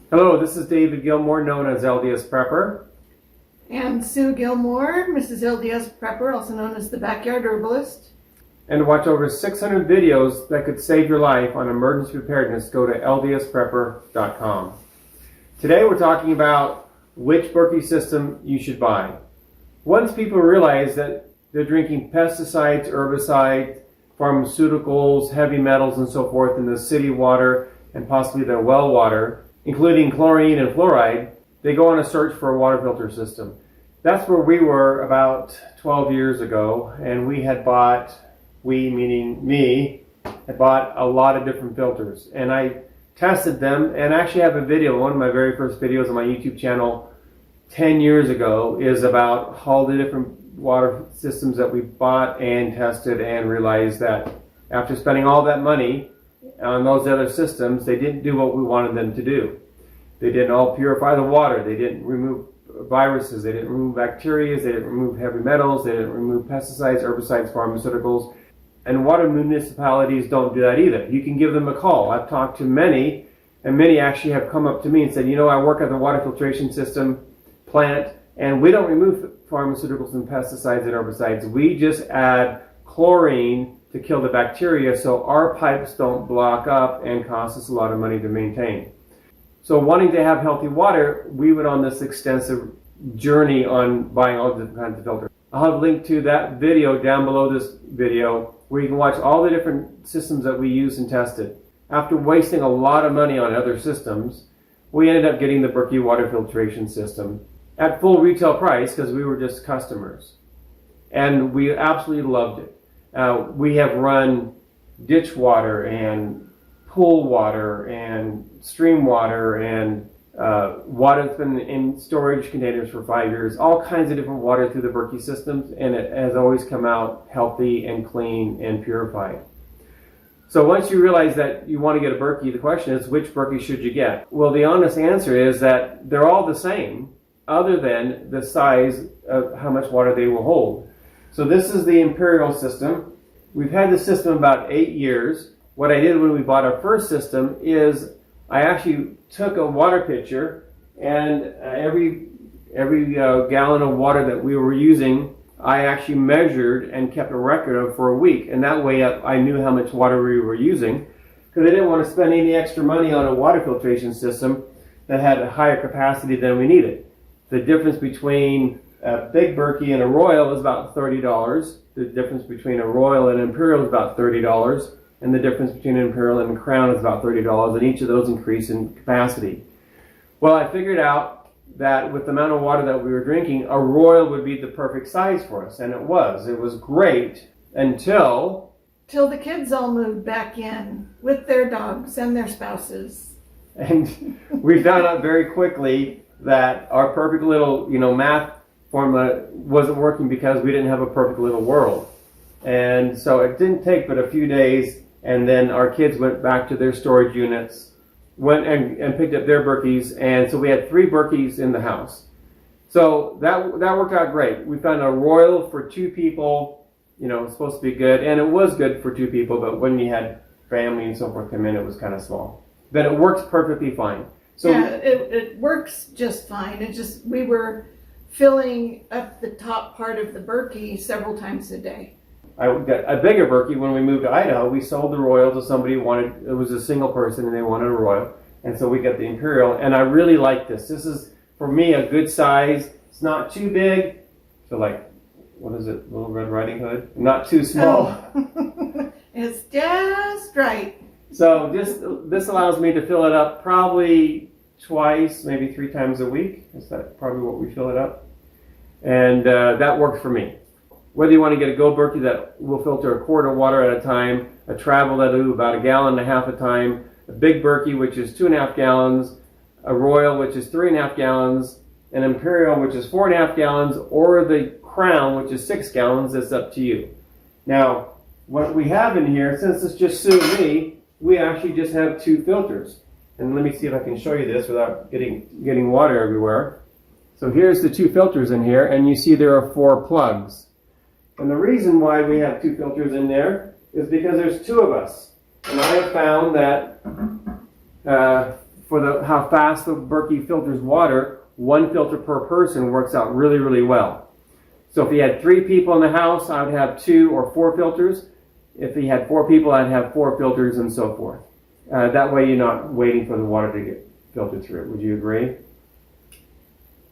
Hello, this is David Gilmore, known as LDS Prepper. And Sue Gilmore, Mrs. LDS Prepper, also known as the Backyard Herbalist. And to watch over 600 videos that could save your life on emergency preparedness, go to ldsprepper.com. Today we're talking about which Berkey system you should buy. Once people realize that they're drinking pesticides, herbicides, pharmaceuticals, heavy metals, and so forth in the city water and possibly their well water, including chlorine and fluoride, they go on a search for a water filter system. That's where we were about 12 years ago, and we had bought, we meaning me, had bought a lot of different filters. And I tested them, and I actually have a video, one of my very first videos on my YouTube channel 10 years ago is about all the different water systems that we bought and tested and realized that after spending all that money on those other systems, they didn't do what we wanted them to do. They didn't all purify the water. They didn't remove viruses. They didn't remove bacteria. They didn't remove heavy metals. They didn't remove pesticides, herbicides, pharmaceuticals. And water municipalities don't do that either. You can give them a call. I've talked to many, and many actually have come up to me and said, you know, I work at the water filtration system plant, and we don't remove pharmaceuticals and pesticides and herbicides. We just add chlorine to kill the bacteria so our pipes don't block up and cost us a lot of money to maintain. So wanting to have healthy water, we went on this extensive journey on buying all different kinds of filters. I'll have a link to that video down below this video where you can watch all the different systems that we used and tested. After wasting a lot of money on other systems, we ended up getting the Berkey water filtration system at full retail price because we were just customers. And we absolutely loved it. We have run ditch water and pool water and stream water and water that's been in storage containers for 5 years, all kinds of different water through the Berkey systems, and it has always come out healthy and clean and purified. So once you realize that you want to get a Berkey, the question is, which Berkey should you get? Well, the honest answer is that they're all the same, other than the size of how much water they will hold. So this is the Imperial system. We've had the system about 8 years. What I did when we bought our first system is I actually took a water pitcher, and every gallon of water that we were using, I actually measured and kept a record of for a week. And that way I knew how much water we were using, because I didn't want to spend any extra money on a water filtration system that had a higher capacity than we needed. The difference between a big Berkey and a Royal is about $30. The difference between a Royal and an Imperial is about $30. And the difference between an Imperial and a Crown is about $30. And each of those increase in capacity. Well, I figured out that with the amount of water that we were drinking, a Royal would be the perfect size for us. And it was. It was great until the kids all moved back in with their dogs and their spouses. And we found out very quickly that our perfect little, math formula wasn't working because we didn't have a perfect little world. And so it didn't take but a few days, and then our kids went back to their storage units, went and picked up their Berkeys, and so we had 3 Berkeys in the house. So that worked out great. We found a Royal for 2 people, it's supposed to be good, and it was good for 2 people, but when you had family and so forth come in, it was kind of small. But it works perfectly fine. So yeah, it works just fine. It just, we were filling up the top part of the Berkey several times a day. I got a bigger Berkey when we moved to Idaho. We sold the Royal to somebody who wanted, it was a single person and they wanted a Royal. And so we got the Imperial, and I really like this. This is, for me, a good size. It's not too big. So like, what is it, Little Red Riding Hood? Not too small. Oh. It's just right. So this allows me to fill it up probably twice, maybe 3 times a week. Is that probably what we fill it up? And that works for me. Whether you want to get a Go Berkey that will filter a quart of water at a time, a Travel that'll do about 1.5 gallons a time, a big Berkey which is 2.5 gallons, a Royal which is 3.5 gallons, an Imperial which is 4.5 gallons, or the Crown which is 6 gallons, it's up to you. Now, what we have in here, since it's just Sue and me, we actually just have 2 filters. And let me see if I can show you this without getting water everywhere. So here's the 2 filters in here, and you see there are 4 plugs. And the reason why we have 2 filters in there is because there's 2 of us. And I have found that for how fast the Berkey filters water, 1 filter per person works out really, really well. So if you had 3 people in the house, I would have 2 or 4 filters. If you had 4 people, I'd have 4 filters and so forth. That way you're not waiting for the water to get filtered through. Would you agree?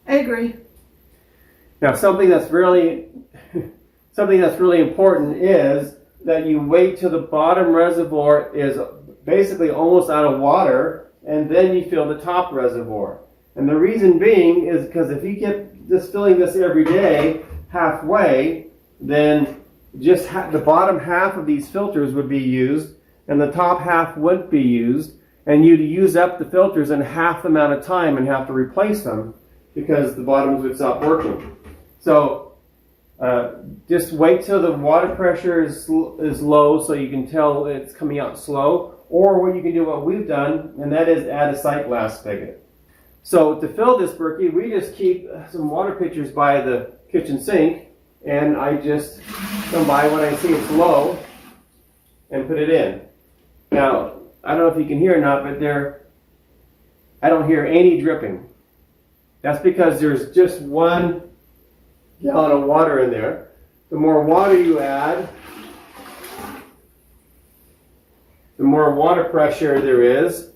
I agree. Now something that's really important is that you wait till the bottom reservoir is basically almost out of water, and then you fill the top reservoir. And the reason being is because if you keep just filling this every day halfway, then just the bottom half of these filters would be used, and the top half wouldn't be used, and you'd use up the filters in half the amount of time and have to replace them because the bottoms would stop working. So just wait till the water pressure is low so you can tell it's coming out slow. Or what you can do, what we've done, and that is add a sight glass spigot. So to fill this Berkey, we just keep some water pitchers by the kitchen sink, and I just come by when I see it's low and put it in. Now, I don't know if you can hear or not, but I don't hear any dripping. That's because there's just 1 gallon of water in there. The more water you add, the more water pressure there is,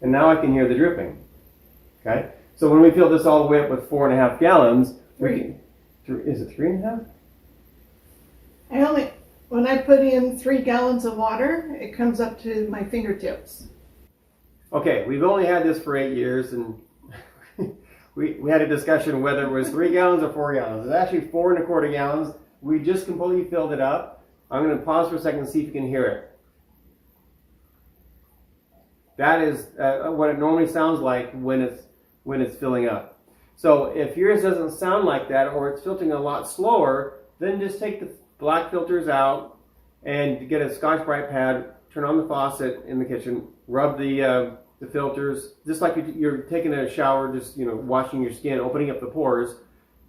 and now I can hear the dripping. Okay? So when we fill this all the way up with 4.5 gallons, is it 3.5? When I put in 3 gallons of water, it comes up to my fingertips. Okay, we've only had this for 8 years, and we had a discussion whether it was 3 gallons or 4 gallons. It's actually 4.25 gallons. We just completely filled it up. I'm going to pause for a second and see if you can hear it. That is what it normally sounds like when it's filling up. So if yours doesn't sound like that, or it's filtering a lot slower, then just take the black filters out and get a Scotch-Brite pad, turn on the faucet in the kitchen, rub the filters, just like you're taking a shower, just washing your skin, opening up the pores,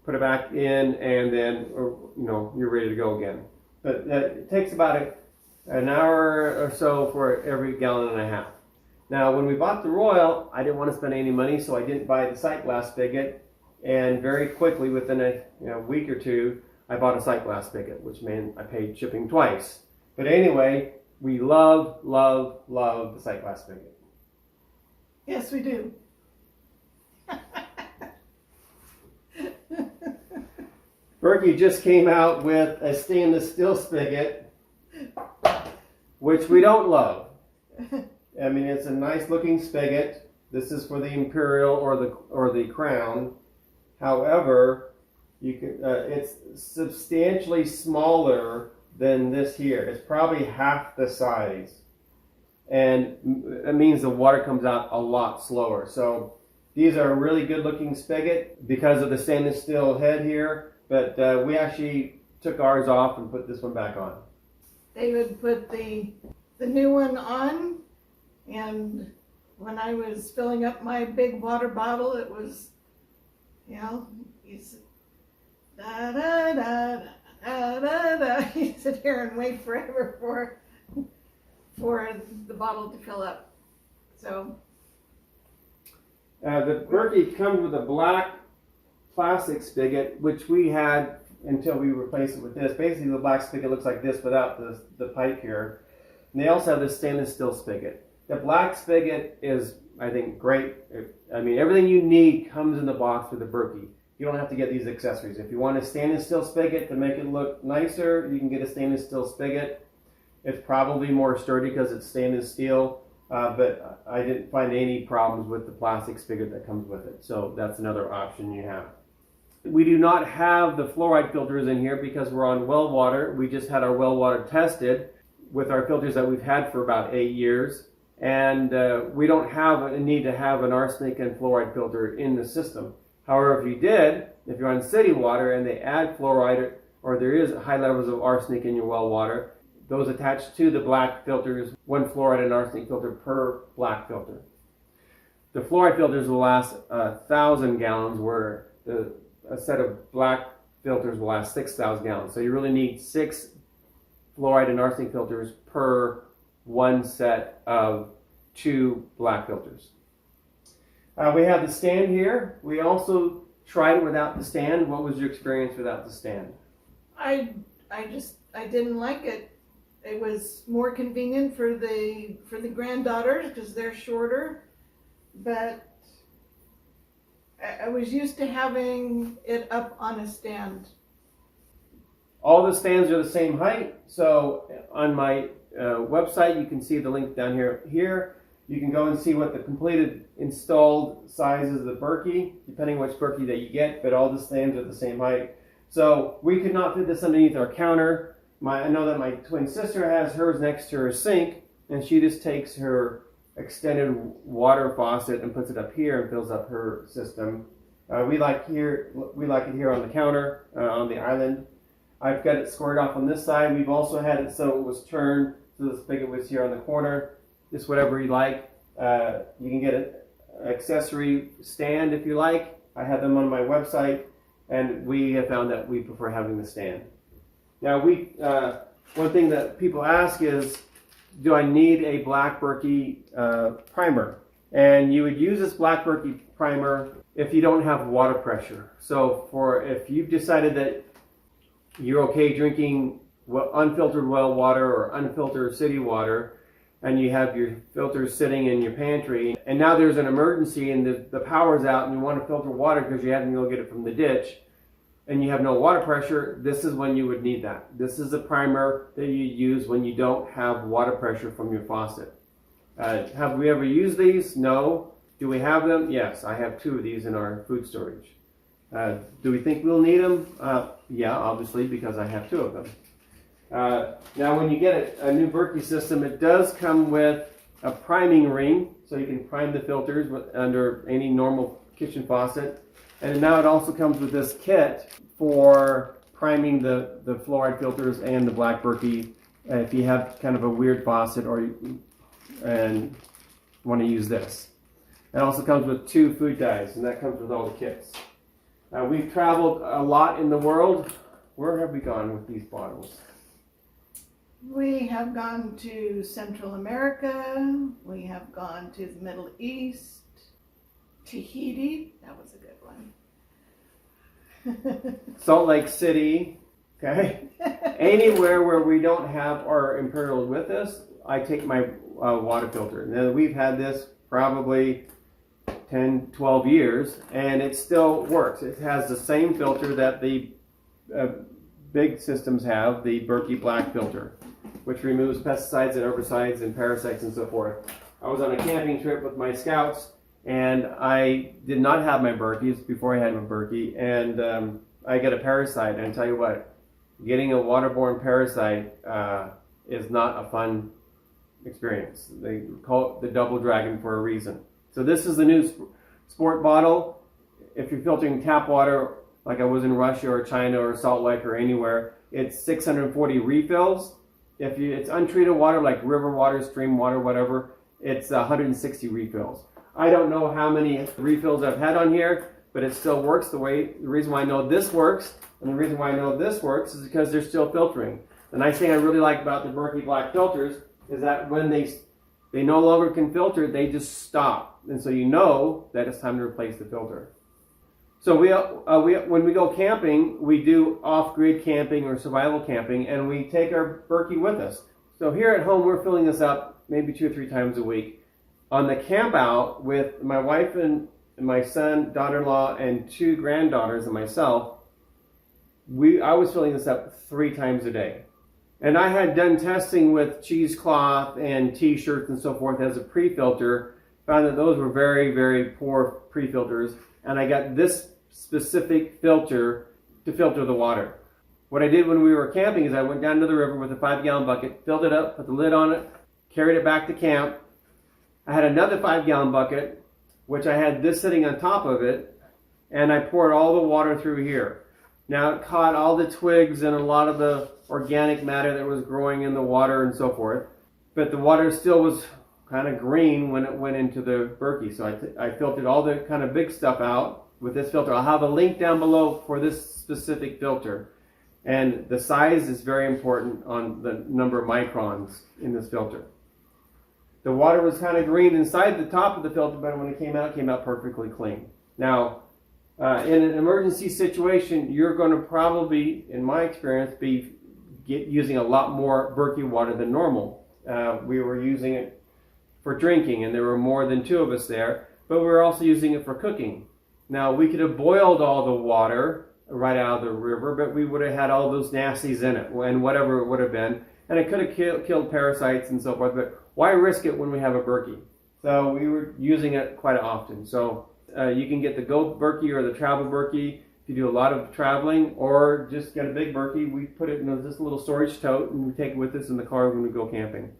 put it back in, and then you're ready to go again. But it takes about an hour or so for every gallon and a half. Now, when we bought the Royal, I didn't want to spend any money, so I didn't buy the sight glass spigot. And very quickly, within a week or 2, I bought a sight glass spigot, which meant I paid shipping twice. But anyway, we love, love, love the sight glass spigot. Yes, we do. Berkey just came out with a stainless steel spigot, which we don't love. I mean, it's a nice looking spigot. This is for the Imperial or the Crown. However, it's substantially smaller than this here. It's probably half the size, and it means the water comes out a lot slower. So these are a really good looking spigot because of the stainless steel head here. But we actually took ours off and put this one back on. David put the new one on. And when I was filling up my big water bottle, it was, you sit, da da da da da da. You sit here and wait forever for the bottle to fill up. So the Berkey comes with a black plastic spigot, which we had until we replaced it with this. Basically, the black spigot looks like this without the pipe here. And they also have this stainless steel spigot. The black spigot is, I think, great. I mean, everything you need comes in the box with the Berkey. You don't have to get these accessories. If you want a stainless steel spigot to make it look nicer, you can get a stainless steel spigot. It's probably more sturdy because it's stainless steel, but I didn't find any problems with the plastic spigot that comes with it. So that's another option you have. We do not have the fluoride filters in here because we're on well water. We just had our well water tested with our filters that we've had for about 8 years. And we don't have a need to have an arsenic and fluoride filter in the system. However, if you did, if you're on city water and they add fluoride or there is high levels of arsenic in your well water, those attached to the black filters, 1 fluoride and arsenic filter per black filter. The fluoride filters will last 1,000 gallons, where a set of black filters will last 6,000 gallons. So you really need 6 fluoride and arsenic filters per 1 set of 2 black filters. We have the stand here. We also tried it without the stand. What was your experience without the stand? I didn't like it. It was more convenient for the granddaughters because they're shorter, but I was used to having it up on a stand. All the stands are the same height. So on my website, you can see the link down here. You can go and see what the completed installed size is of the Berkey, depending which Berkey that you get, but all the stands are the same height. So we could not fit this underneath our counter. I know that my twin sister has hers next to her sink, and she just takes her extended water faucet and puts it up here and fills up her system. We like it here on the counter, on the island. I've got it squared off on this side. We've also had it so it was turned, so the spigot was here on the corner. Just whatever you like. You can get an accessory stand if you like. I have them on my website, and we have found that we prefer having the stand. Now, one thing that people ask is, do I need a black Berkey primer? And you would use this black Berkey primer if you don't have water pressure. So if you've decided that you're okay drinking unfiltered well water or unfiltered city water, and you have your filters sitting in your pantry, and now there's an emergency and the power's out and you want to filter water because you have to go get it from the ditch, and you have no water pressure, this is when you would need that. This is a primer that you use when you don't have water pressure from your faucet. Have we ever used these? No. Do we have them? Yes, I have 2 of these in our food storage. Do we think we'll need them? Yeah, obviously, because I have 2 of them. Now, when you get a new Berkey system, it does come with a priming ring, so you can prime the filters under any normal kitchen faucet. And now it also comes with this kit for priming the fluoride filters and the black Berkey if you have kind of a weird faucet and want to use this. It also comes with 2 food dyes, and that comes with all the kits. We've traveled a lot in the world. Where have we gone with these bottles? We have gone to Central America. We have gone to the Middle East. Tahiti, that was a good one. Salt Lake City, okay? Anywhere where we don't have our Imperial with us, I take my water filter. Now, we've had this probably 10, 12 years, and it still works. It has the same filter that the big systems have, the Berkey black filter, which removes pesticides and herbicides and parasites and so forth. I was on a camping trip with my scouts, and I did not have my Berkeys before I had my Berkey, and I got a parasite, and I tell you what, getting a waterborne parasite is not a fun experience. They call it the double dragon for a reason. So this is the new sport bottle. If you're filtering tap water, like I was in Russia or China or Salt Lake or anywhere, it's 640 refills. If it's untreated water like river water, stream water, whatever, it's 160 refills. I don't know how many refills I've had on here, but it still works the reason why I know this works, and the reason why I know this works is because they're still filtering. The nice thing I really like about the Berkey black filters is that when they no longer can filter, they just stop. And so you know that it's time to replace the filter. So when we go camping, we do off-grid camping or survival camping, and we take our Berkey with us. So here at home, we're filling this up maybe 2 or 3 times a week. On the camp out with my wife and my son, daughter-in-law, and 2 granddaughters and myself, I was filling this up 3 times a day. And I had done testing with cheesecloth and t-shirts and so forth as a pre-filter, found that those were very, very poor pre-filters, and I got this specific filter to filter the water. What I did when we were camping is I went down to the river with a 5-gallon bucket, filled it up, put the lid on it, carried it back to camp. I had another 5-gallon bucket, which I had this sitting on top of it, and I poured all the water through here. Now it caught all the twigs and a lot of the organic matter that was growing in the water and so forth, but the water still was kind of green when it went into the Berkey. So I filtered all the kind of big stuff out with this filter. I'll have a link down below for this specific filter. And the size is very important on the number of microns in this filter. The water was kind of green inside the top of the filter, but when it came out perfectly clean. Now, in an emergency situation, you're going to probably, in my experience, be using a lot more Berkey water than normal. We were using it for drinking, and there were more than 2 of us there, but we were also using it for cooking. Now, we could have boiled all the water right out of the river, but we would have had all those nasties in it, and whatever it would have been, and it could have killed parasites and so forth, but why risk it when we have a Berkey? So we were using it quite often. So you can get the Go Berkey or the Travel Berkey if you do a lot of traveling, or just get a big Berkey. We put it in this little storage tote, and we take it with us in the car when we go camping.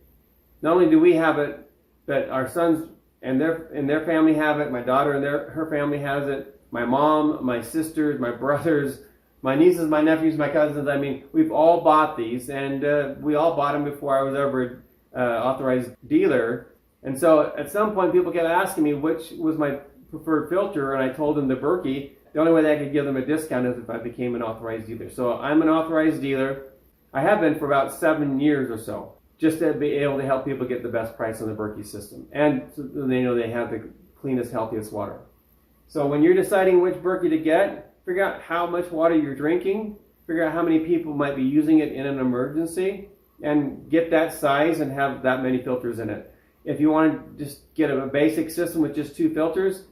Not only do we have it, but our sons and their family have it. My daughter and her family has it. My mom, my sisters, my brothers, my nieces, my nephews, my cousins. I mean, we've all bought these, and we all bought them before I was ever authorized dealer. And so at some point, people kept asking me which was my preferred filter, and I told them the Berkey. The only way that I could give them a discount is if I became an authorized dealer. So I'm an authorized dealer. I have been for about 7 years or so, just to be able to help people get the best price on the Berkey system, and so they know they have the cleanest, healthiest water. So when you're deciding which Berkey to get, figure out how much water you're drinking, figure out how many people might be using it in an emergency, and get that size and have that many filters in it. If you want to just get a basic system with just 2 filters,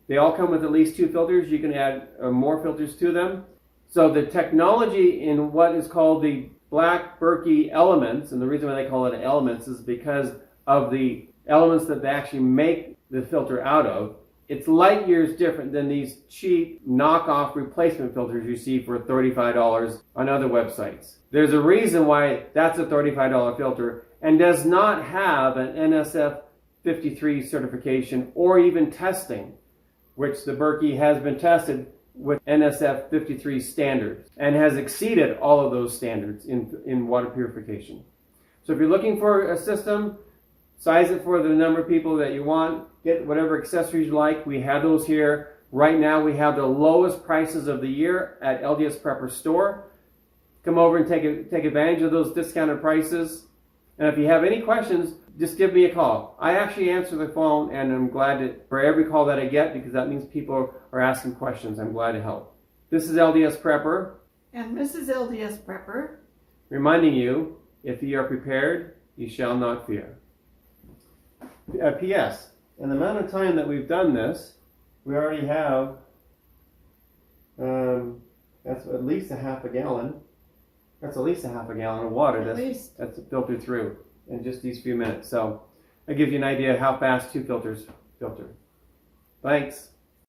they all come with at least 2 filters. You can add more filters to them. So the technology in what is called the Black Berkey elements, and the reason why they call it elements is because of the elements that they actually make the filter out of. It's light years different than these cheap knockoff replacement filters you see for $35 on other websites. There's a reason why that's a $35 filter and does not have an NSF 53 certification or even testing, which the Berkey has been tested with NSF 53 standards and has exceeded all of those standards in water purification. So if you're looking for a system, size it for the number of people that you want. Get whatever accessories you like. We have those here. Right now we have the lowest prices of the year at LDS Prepper Store. Come over and take advantage of those discounted prices. And if you have any questions, just give me a call. I actually answer the phone, and I'm glad for every call that I get, because that means people are asking questions. I'm glad to help. This is LDS Prepper. And Mrs. LDS Prepper. Reminding you, if you are prepared, you shall not fear. P.S. In the amount of time that we've done this, we already have, that's at least a half a gallon. That's at least a half a gallon of water that's filtered through in just these few minutes. So that gives you an idea of how fast 2 filters filter. Thanks.